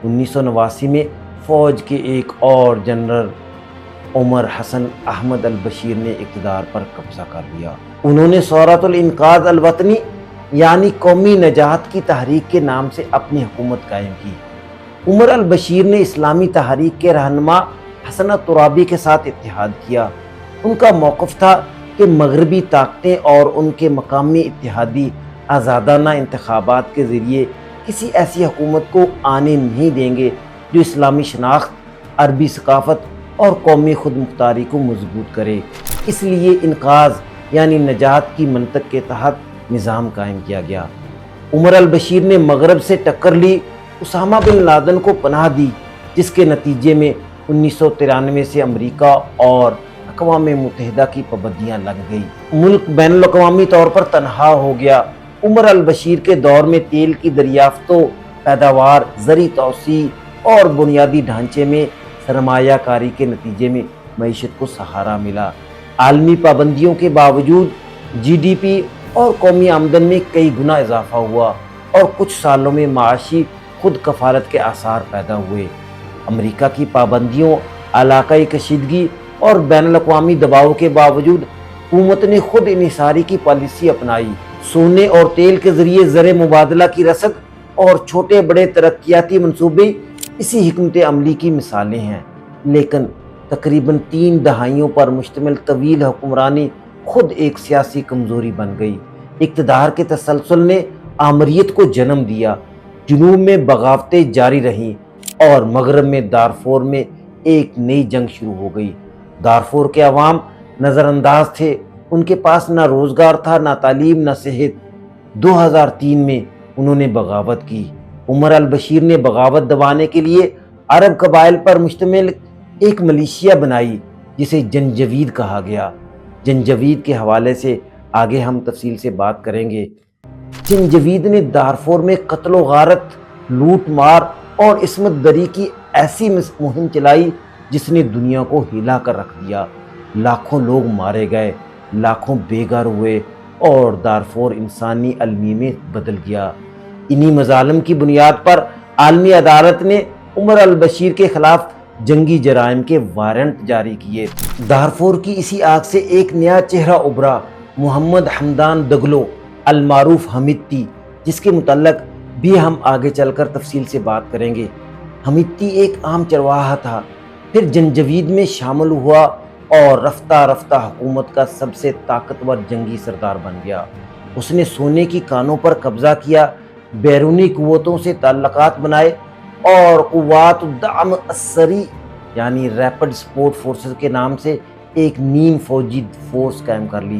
1989 میں فوج کے ایک اور جنرل عمر حسن احمد البشیر نے اقتدار پر قبضہ کر لیا۔ انہوں نے ثورۃ الانقاذ الوطنی یعنی قومی نجات کی تحریک کے نام سے اپنی حکومت قائم کی۔ عمر البشیر نے اسلامی تحریک کے رہنما حسن ترابی کے ساتھ اتحاد کیا۔ ان کا موقف تھا کہ مغربی طاقتیں اور ان کے مقامی اتحادی آزادانہ انتخابات کے ذریعے کسی ایسی حکومت کو آنے نہیں دیں گے جو اسلامی شناخت، عربی ثقافت اور قومی خود مختاری کو مضبوط کرے۔ اس لیے انقاذ یعنی نجات کی منطق کے تحت نظام قائم کیا گیا۔ عمر البشیر نے مغرب سے ٹکر لی، اسامہ بن لادن کو پناہ دی، جس کے نتیجے میں 1993 سے امریکہ اور اقوام متحدہ کی پابندیاں لگ گئی۔ ملک بین الاقوامی طور پر تنہا ہو گیا۔ عمر البشیر کے دور میں تیل کی دریافت و پیداوار، زرعی توسیع اور بنیادی ڈھانچے میں سرمایہ کاری کے نتیجے میں معیشت کو سہارا ملا۔ عالمی پابندیوں کے باوجود جی ڈی پی اور قومی آمدن میں کئی گنا اضافہ ہوا اور کچھ سالوں میں معاشی خود کفالت کے آثار پیدا ہوئے۔ امریکہ کی پابندیوں، علاقائی کشیدگی اور بین الاقوامی دباؤ کے باوجود حکومت نے خود انحصاری کی پالیسی اپنائی۔ سونے اور تیل کے ذریعے زر مبادلہ کی رسد اور چھوٹے بڑے ترقیاتی منصوبے اسی حکمت عملی کی مثالیں ہیں، لیکن تقریباً 3 دہائیوں پر مشتمل طویل حکمرانی خود ایک سیاسی کمزوری بن گئی۔ اقتدار کے تسلسل نے آمریت کو جنم دیا، جنوب میں بغاوتیں جاری رہیں اور مغرب میں دارفور میں ایک نئی جنگ شروع ہو گئی۔ دارفور کے عوام نظر انداز تھے، ان کے پاس نہ روزگار تھا، نہ تعلیم، نہ صحت۔ 2003 میں انہوں نے بغاوت کی۔ عمر البشیر نے بغاوت دبانے کے لیے عرب قبائل پر مشتمل ایک ملیشیا بنائی جسے جنجوید کہا گیا۔ جنجوید کے حوالے سے آگے ہم تفصیل سے بات کریں گے۔ جنجوید نے دارفور میں قتل و غارت، لوٹ مار اور عصمت دری کی ایسی مہم چلائی جس نے دنیا کو ہلا کر رکھ دیا۔ لاکھوں لوگ مارے گئے، لاکھوں بے گھر ہوئے اور دارفور انسانی المی میں بدل گیا۔ انہی مظالم کی بنیاد پر عالمی عدالت نے عمر البشیر کے خلاف جنگی جرائم کے وارنٹ جاری کیے۔ دارفور کی اسی آگ سے ایک نیا چہرہ ابھرا، محمد حمدان دگلو المعروف حمیتی، جس کے متعلق بھی ہم آگے چل کر تفصیل سے بات کریں گے۔ حمیتی ایک عام چرواہا تھا، پھر جنجوید میں شامل ہوا اور رفتہ رفتہ حکومت کا سب سے طاقتور جنگی سردار بن گیا۔ اس نے سونے کی کانوں پر قبضہ کیا، بیرونی قوتوں سے تعلقات بنائے اور قوات الدعم السریع یعنی ریپڈ سپورٹ فورسز کے نام سے ایک نیم فوجی فورس قائم کر لی۔